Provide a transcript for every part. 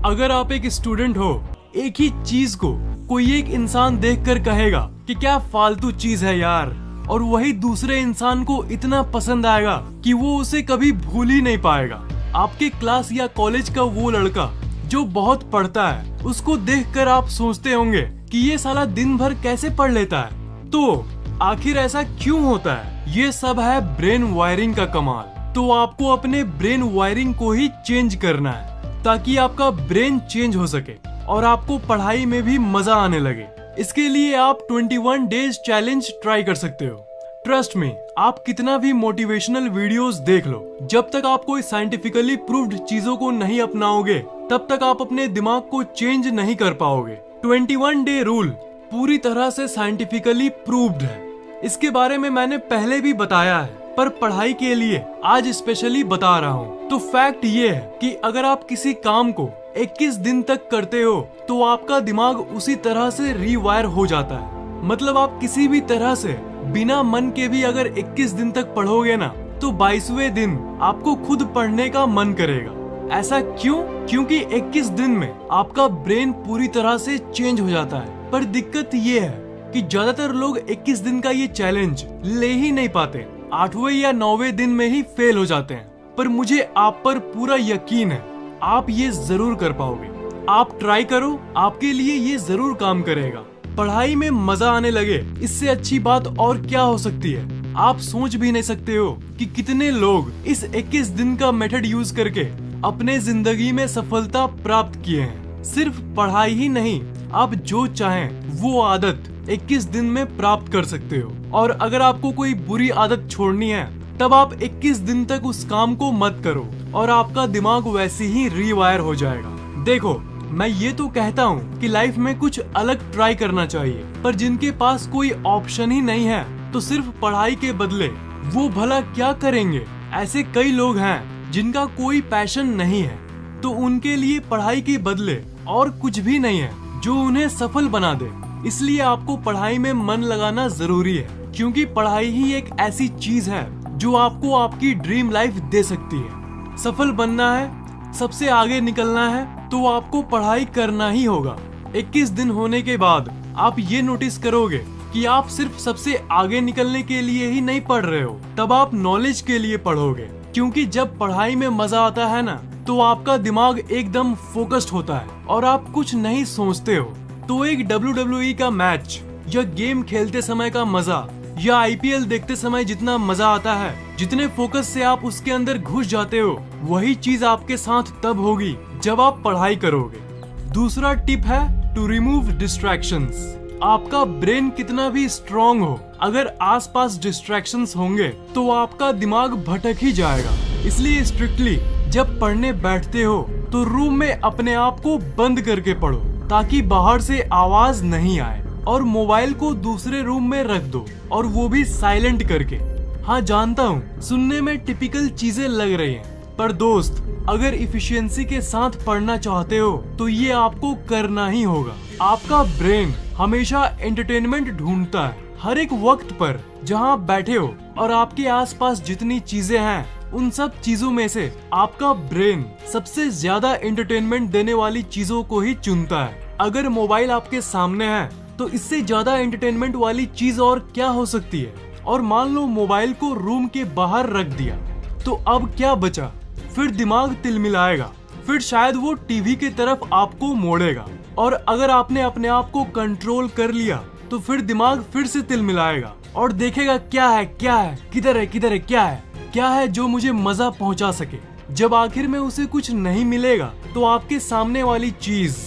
अगर आप एक स्टूडेंट हो, एक ही चीज को कोई एक इंसान देखकर कहेगा कि क्या फालतू चीज है यार, और वही दूसरे इंसान को इतना पसंद आएगा कि वो उसे कभी भूल ही नहीं पाएगा। आपके क्लास या कॉलेज का वो लड़का जो बहुत पढ़ता है, उसको देखकर आप सोचते होंगे कि ये साला दिन भर कैसे पढ़ लेता है। तो आखिर ऐसा क्यों होता है? ये सब है ब्रेन वायरिंग का कमाल। तो आपको अपने ब्रेन वायरिंग को ही चेंज करना है ताकि आपका ब्रेन चेंज हो सके और आपको पढ़ाई में भी मजा आने लगे। इसके लिए आप 21 डेज चैलेंज ट्राई कर सकते हो। ट्रस्ट में, आप कितना भी मोटिवेशनल वीडियोस देख लो, जब तक आप कोई साइंटिफिकली प्रूव्ड चीजों को नहीं अपनाओगे तब तक आप अपने दिमाग को चेंज नहीं कर पाओगे। 21 डे रूल पूरी तरह से साइंटिफिकली प्रूव्ड है। इसके बारे में मैंने पहले भी बताया है, पर पढ़ाई के लिए आज स्पेशली बता रहा हूँ। तो फैक्ट ये है कि अगर आप किसी काम को 21 दिन तक करते हो तो आपका दिमाग उसी तरह से रीवायर हो जाता है। मतलब आप किसी भी तरह से बिना मन के भी अगर 21 दिन तक पढ़ोगे ना, तो 22वें दिन आपको खुद पढ़ने का मन करेगा। ऐसा क्यों? क्योंकि 21 दिन में आपका ब्रेन पूरी तरह से चेंज हो जाता है। पर दिक्कत ये है कि ज्यादातर लोग 21 दिन का ये चैलेंज ले ही नहीं पाते, 8वें या 9वें दिन में ही फेल हो जाते हैं। पर मुझे आप पर पूरा यकीन है, आप ये जरूर कर पाओगे। आप ट्राई करो, आपके लिए ये जरूर काम करेगा। पढ़ाई में मजा आने लगे, इससे अच्छी बात और क्या हो सकती है। आप सोच भी नहीं सकते हो कि कितने लोग इस 21 दिन का मेथड यूज करके अपने जिंदगी में सफलता प्राप्त किए हैं। सिर्फ पढ़ाई ही नहीं, आप जो चाहें वो आदत 21 दिन में प्राप्त कर सकते हो। और अगर आपको कोई बुरी आदत छोड़नी है तब आप 21 दिन तक उस काम को मत करो और आपका दिमाग वैसे ही रीवायर हो जाएगा। देखो, मैं ये तो कहता हूँ कि लाइफ में कुछ अलग ट्राई करना चाहिए, पर जिनके पास कोई ऑप्शन ही नहीं है तो सिर्फ पढ़ाई के बदले वो भला क्या करेंगे? ऐसे कई लोग हैं जिनका कोई पैशन नहीं है, तो उनके लिए पढ़ाई के बदले और कुछ भी नहीं है जो उन्हें सफल बना दे। इसलिए आपको पढ़ाई में मन लगाना जरूरी है, क्योंकि पढ़ाई ही एक ऐसी चीज है जो आपको आपकी ड्रीम लाइफ दे सकती है। सफल बनना है, सबसे आगे निकलना है, तो आपको पढ़ाई करना ही होगा। 21 दिन होने के बाद आप ये नोटिस करोगे कि आप सिर्फ सबसे आगे निकलने के लिए ही नहीं पढ़ रहे हो, तब आप नॉलेज के लिए पढ़ोगे। क्योंकि जब पढ़ाई में मजा आता है ना, तो आपका दिमाग एकदम फोकस्ड होता है और आप कुछ नहीं सोचते हो। तो एक WWE का मैच या गेम खेलते समय का मजा या IPL देखते समय जितना मजा आता है, जितने फोकस से आप उसके अंदर घुस जाते हो, वही चीज आपके साथ तब होगी जब आप पढ़ाई करोगे। दूसरा टिप है टू रिमूव डिस्ट्रैक्शंस। आपका ब्रेन कितना भी स्ट्रॉन्ग हो, अगर आसपास डिस्ट्रैक्शंस होंगे तो आपका दिमाग भटक ही जाएगा। इसलिए स्ट्रिक्टली जब पढ़ने बैठते हो तो रूम में अपने आप को बंद करके पढ़ो ताकि बाहर से आवाज नहीं आए, और मोबाइल को दूसरे रूम में रख दो, और वो भी साइलेंट करके। हाँ, जानता हूँ सुनने में टिपिकल चीजें लग रही हैं, पर दोस्त, अगर इफिशिएंसी के साथ पढ़ना चाहते हो तो ये आपको करना ही होगा। आपका ब्रेन हमेशा एंटरटेनमेंट ढूंढता है। हर एक वक्त पर जहाँ बैठे हो और आपके आसपास जितनी चीजें हैं, उन सब चीजों में से आपका ब्रेन सबसे ज्यादा एंटरटेनमेंट देने वाली चीजों को ही चुनता है। अगर मोबाइल आपके सामने है तो इससे ज्यादा एंटरटेनमेंट वाली चीज और क्या हो सकती है? और मान लो मोबाइल को रूम के बाहर रख दिया, तो अब क्या बचा? फिर दिमाग तिलमिलाएगा, फिर शायद वो टीवी की तरफ आपको मोड़ेगा, और अगर आपने अपने आप को कंट्रोल कर लिया तो फिर दिमाग फिर से तिलमिलाएगा और देखेगा क्या है, किधर है, क्या है जो मुझे मजा पहुंचा सके। जब आखिर में उसे कुछ नहीं मिलेगा तो आपके सामने वाली चीज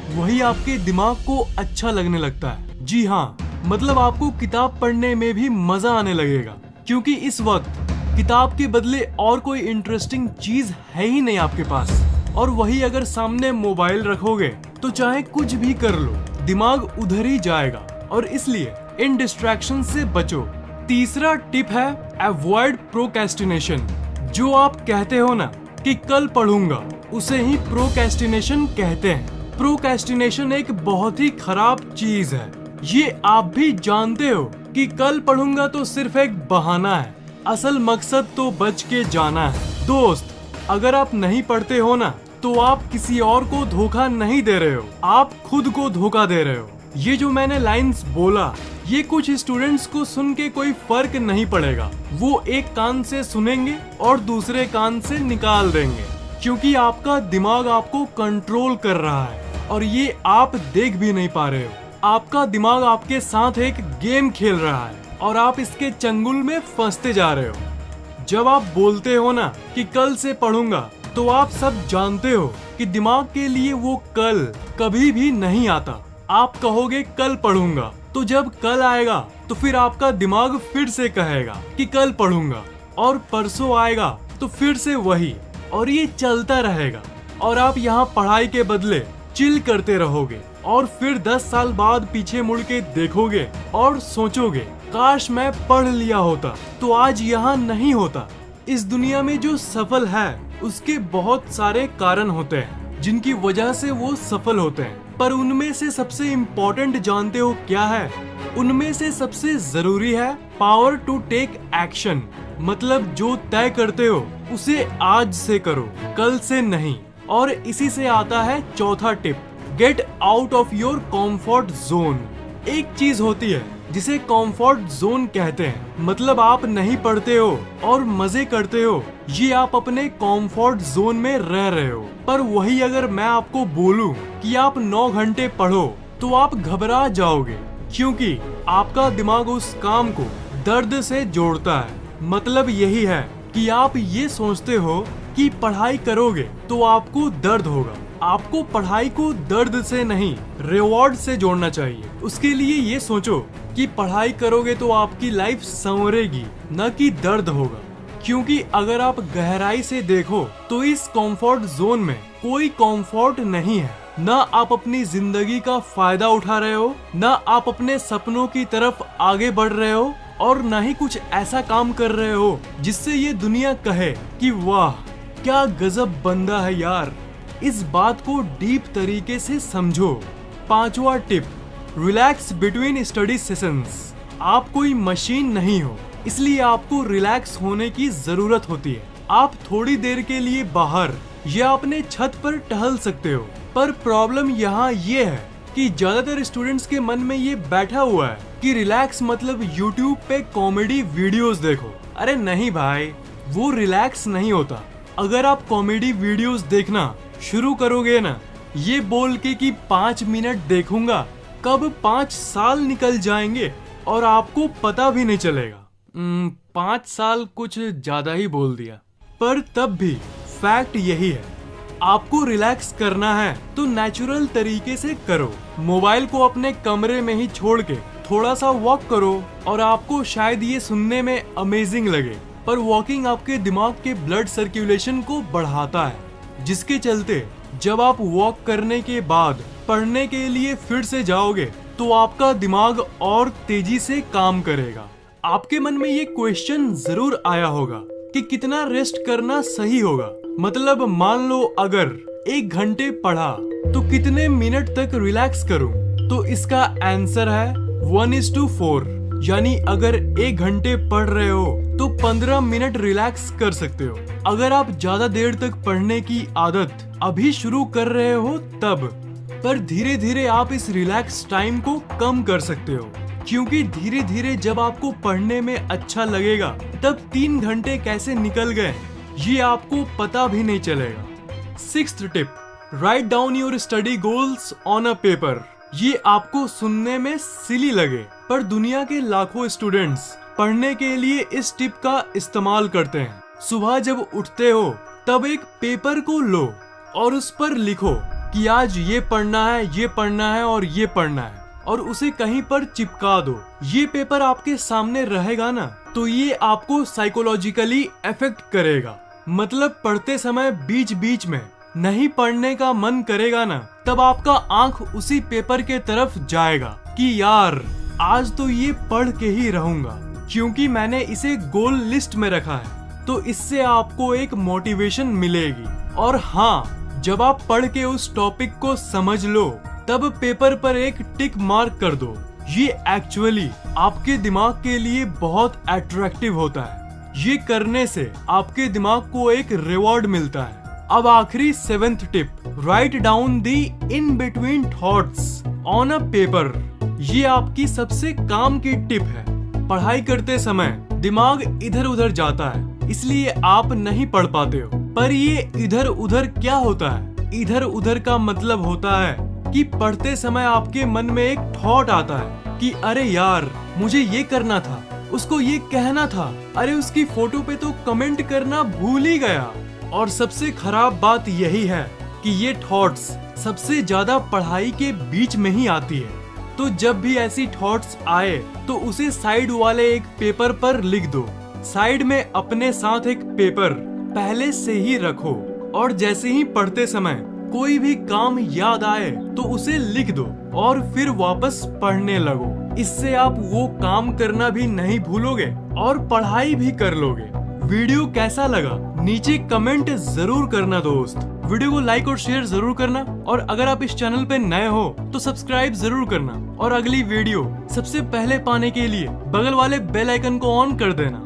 वही आपके दिमाग को अच्छा लगने लगता है। जी हाँ, मतलब आपको किताब पढ़ने में भी मजा आने लगेगा, क्योंकि इस वक्त किताब के बदले और कोई इंटरेस्टिंग चीज है ही नहीं आपके पास। और वही अगर सामने मोबाइल रखोगे तो चाहे कुछ भी कर लो, दिमाग उधर ही जाएगा, और इसलिए इन डिस्ट्रैक्शन से बचो। तीसरा टिप है अवॉइड प्रोक्रेस्टिनेशन। जो आप कहते हो ना कि कल पढ़ूंगा, उसे ही प्रोक्रेस्टिनेशन कहते हैं। प्रोक्रेस्टिनेशन एक बहुत ही खराब चीज है। ये आप भी जानते हो कि कल पढ़ूंगा तो सिर्फ एक बहाना है, असल मकसद तो बच के जाना है। दोस्त, अगर आप नहीं पढ़ते हो ना, तो आप किसी और को धोखा नहीं दे रहे हो, आप खुद को धोखा दे रहे हो। ये जो मैंने लाइंस बोला, ये कुछ स्टूडेंट्स को सुन के कोई फर्क नहीं पड़ेगा। वो एक कान से सुनेंगे और दूसरे कान से निकाल देंगे, क्योंकि आपका दिमाग आपको कंट्रोल कर रहा है और ये आप देख भी नहीं पा रहे हो। आपका दिमाग आपके साथ एक गेम खेल रहा है और आप इसके चंगुल में फंसते जा रहे हो। जब आप बोलते हो ना कि कल से पढ़ूंगा, तो आप सब जानते हो कि दिमाग के लिए वो कल कभी भी नहीं आता। आप कहोगे कल पढ़ूंगा, तो जब कल आएगा तो फिर आपका दिमाग फिर से कहेगा कि कल पढ़ूंगा, और परसों आएगा तो फिर से वही, और ये चलता रहेगा। और आप यहाँ पढ़ाई के बदले चिल करते रहोगे और फिर 10 साल बाद पीछे मुड़ के देखोगे और सोचोगे काश मैं पढ़ लिया होता तो आज यहाँ नहीं होता। इस दुनिया में जो सफल है उसके बहुत सारे कारण होते हैं जिनकी वजह से वो सफल होते हैं, पर उनमें से सबसे इम्पोर्टेंट जानते हो क्या है? उनमें से सबसे जरूरी है पावर टू टेक एक्शन। मतलब जो तय करते हो उसे आज से करो, कल से नहीं। और इसी से आता है चौथा tip, get out of your comfort zone. एक चीज होती है जिसे कॉम्फर्ट जोन कहते हैं, मतलब आप नहीं पढ़ते हो और मजे करते हो, ये आप अपने कॉम्फर्ट जोन में रह रहे हो। पर वही अगर मैं आपको बोलूं कि आप 9 घंटे पढ़ो तो आप घबरा जाओगे, क्योंकि आपका दिमाग उस काम को दर्द से जोड़ता है। मतलब यही है कि आप ये सोचते हो कि पढ़ाई करोगे तो आपको दर्द होगा। आपको पढ़ाई को दर्द से नहीं, रिवॉर्ड से जोड़ना चाहिए। उसके लिए ये सोचो कि पढ़ाई करोगे तो आपकी लाइफ संवरेगी, न कि दर्द होगा। क्योंकि अगर आप गहराई से देखो तो इस कंफर्ट जोन में कोई कंफर्ट नहीं है। न आप अपनी जिंदगी का फायदा उठा रहे हो, न आप अपने सपनों की तरफ आगे बढ़ रहे हो, और न ही कुछ ऐसा काम कर रहे हो जिससे ये दुनिया कहे कि वाह क्या गजब बंदा है यार। इस बात को डीप तरीके से समझो। 5वां tip, relax between study sessions. आप कोई मशीन नहीं हो, इसलिए आपको रिलैक्स होने की जरूरत होती है। आप थोड़ी देर के लिए बाहर या अपने छत पर टहल सकते हो, पर प्रॉब्लम यहाँ ये है कि ज्यादातर स्टूडेंट्स के मन में ये बैठा हुआ है कि रिलैक्स मतलब यूट्यूब पे कॉमेडी वीडियोस देखो। अरे नहीं भाई, वो रिलैक्स नहीं होता। अगर आप कॉमेडी वीडियोस देखना शुरू करोगे ना, ये बोल के कि 5 मिनट देखूंगा, कब 5 साल निकल जाएंगे और आपको पता भी नहीं चलेगा। 5 साल कुछ ज्यादा ही बोल दिया, पर तब भी फैक्ट यही है। आपको रिलैक्स करना है तो नेचुरल तरीके से करो। मोबाइल को अपने कमरे में ही छोड़ के थोड़ा सा वॉक करो, और आपको शायद ये सुनने में अमेजिंग लगे, पर वॉकिंग आपके दिमाग के ब्लड सर्कुलेशन को बढ़ाता है, जिसके चलते जब आप वॉक करने के बाद पढ़ने के लिए फिर से जाओगे तो आपका दिमाग और तेजी से काम करेगा। आपके मन में ये क्वेश्चन जरूर आया होगा कि कितना रेस्ट करना सही होगा। मतलब मान लो अगर 1 घंटे पढ़ा तो कितने मिनट तक रिलैक्स करूं? तो इसका आंसर है 1:4। यानी अगर 1 घंटे पढ़ रहे हो तो 15 मिनट रिलैक्स कर सकते हो। अगर आप ज्यादा देर तक पढ़ने की आदत अभी शुरू कर रहे हो तब, पर धीरे धीरे आप इस रिलैक्स टाइम को कम कर सकते हो, क्योंकि धीरे धीरे जब आपको पढ़ने में अच्छा लगेगा तब 3 घंटे कैसे निकल गए ये आपको पता भी नहीं चलेगा। 6th tip, write down your study goals on a paper. ये आपको सुनने में सिली लगे, पर दुनिया के लाखों स्टूडेंट्स पढ़ने के लिए इस टिप का इस्तेमाल करते हैं। सुबह जब उठते हो तब एक पेपर को लो और उस पर लिखो कि आज ये पढ़ना है, ये पढ़ना है और ये पढ़ना है, और उसे कहीं पर चिपका दो। ये पेपर आपके सामने रहेगा ना, तो ये आपको साइकोलॉजिकली अफेक्ट करेगा। मतलब पढ़ते समय बीच बीच में नहीं पढ़ने का मन करेगा ना, तब आपका आंख उसी पेपर के तरफ जाएगा कि यार आज तो ये पढ़ के ही रहूंगा, क्योंकि मैंने इसे गोल लिस्ट में रखा है। तो इससे आपको एक मोटिवेशन मिलेगी। और हाँ, जब आप पढ़ के उस टॉपिक को समझ लो तब पेपर पर एक टिक मार्क कर दो। ये एक्चुअली आपके दिमाग के लिए बहुत अट्रैक्टिव होता है। ये करने से आपके दिमाग को एक रिवॉर्ड मिलता है। अब आखिरी 7th tip, write down the in between thoughts on a paper. ये आपकी सबसे काम की टिप है। पढ़ाई करते समय दिमाग इधर उधर जाता है, इसलिए आप नहीं पढ़ पाते हो। पर ये इधर उधर क्या होता है? इधर उधर का मतलब होता है कि पढ़ते समय आपके मन में एक थॉट आता है कि अरे यार मुझे ये करना था, उसको ये कहना था, अरे उसकी फोटो पे तो कमेंट करना भूल ही गया। और सबसे खराब बात यही है कि ये थॉट्स सबसे ज्यादा पढ़ाई के बीच में ही आती है। तो जब भी ऐसी थॉट्स आए तो उसे साइड वाले एक पेपर पर लिख दो। साइड में अपने साथ एक पेपर पहले से ही रखो और जैसे ही पढ़ते समय कोई भी काम याद आए तो उसे लिख दो और फिर वापस पढ़ने लगो। इससे आप वो काम करना भी नहीं भूलोगे और पढ़ाई भी कर लोगे। वीडियो कैसा लगा नीचे कमेंट जरूर करना दोस्त। वीडियो को लाइक और शेयर जरूर करना और अगर आप इस चैनल पे नए हो तो सब्सक्राइब जरूर करना और अगली वीडियो सबसे पहले पाने के लिए बगल वाले बेल आइकन को ऑन कर देना।